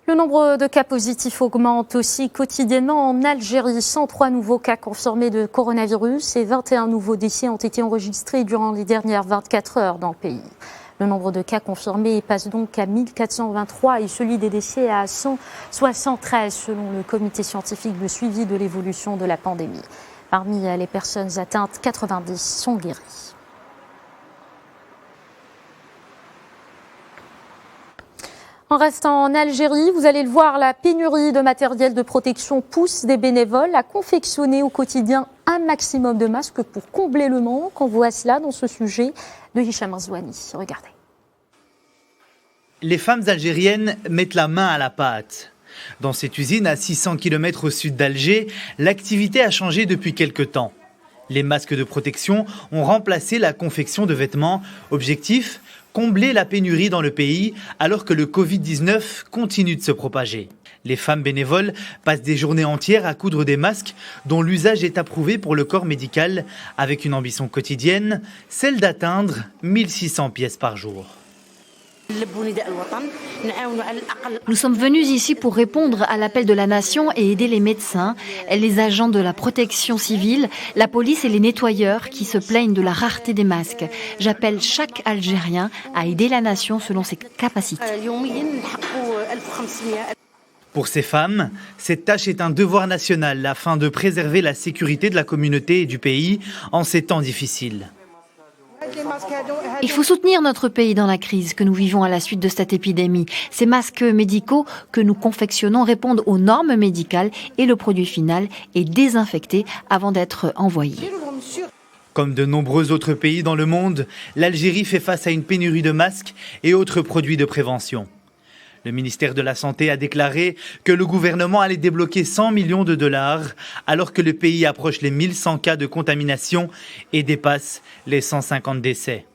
Le nombre de cas positifs augmente aussi quotidiennement en Algérie. 103 nouveaux cas confirmés de coronavirus et 21 nouveaux décès ont été enregistrés durant les dernières 24 heures dans le pays. Le nombre de cas confirmés passe donc à 1423 et celui des décès à 173 selon le comité scientifique de suivi de l'évolution de la pandémie. Parmi les personnes atteintes, 90 sont guéries. En restant en Algérie, vous allez le voir, la pénurie de matériel de protection pousse des bénévoles à confectionner au quotidien un maximum de masques pour combler le manque. On voit cela dans ce sujet de Hicham Rzouani. Regardez. Les femmes algériennes mettent la main à la pâte. Dans cette usine à 600 km au sud d'Alger, l'activité a changé depuis quelque temps. Les masques de protection ont remplacé la confection de vêtements. Objectif : combler la pénurie dans le pays alors que le Covid-19 continue de se propager. Les femmes bénévoles passent des journées entières à coudre des masques dont l'usage est approuvé pour le corps médical avec une ambition quotidienne, celle d'atteindre 1600 pièces par jour. Nous sommes venus ici pour répondre à l'appel de la nation et aider les médecins, les agents de la protection civile, la police et les nettoyeurs qui se plaignent de la rareté des masques. J'appelle chaque Algérien à aider la nation selon ses capacités. Pour ces femmes, cette tâche est un devoir national afin de préserver la sécurité de la communauté et du pays en ces temps difficiles. Il faut soutenir notre pays dans la crise que nous vivons à la suite de cette épidémie. Ces masques médicaux que nous confectionnons répondent aux normes médicales et le produit final est désinfecté avant d'être envoyé. Comme de nombreux autres pays dans le monde, l'Algérie fait face à une pénurie de masques et autres produits de prévention. Le ministère de la Santé a déclaré que le gouvernement allait débloquer 100 millions de dollars alors que le pays approche les 1100 cas de contamination et dépasse les 150 décès.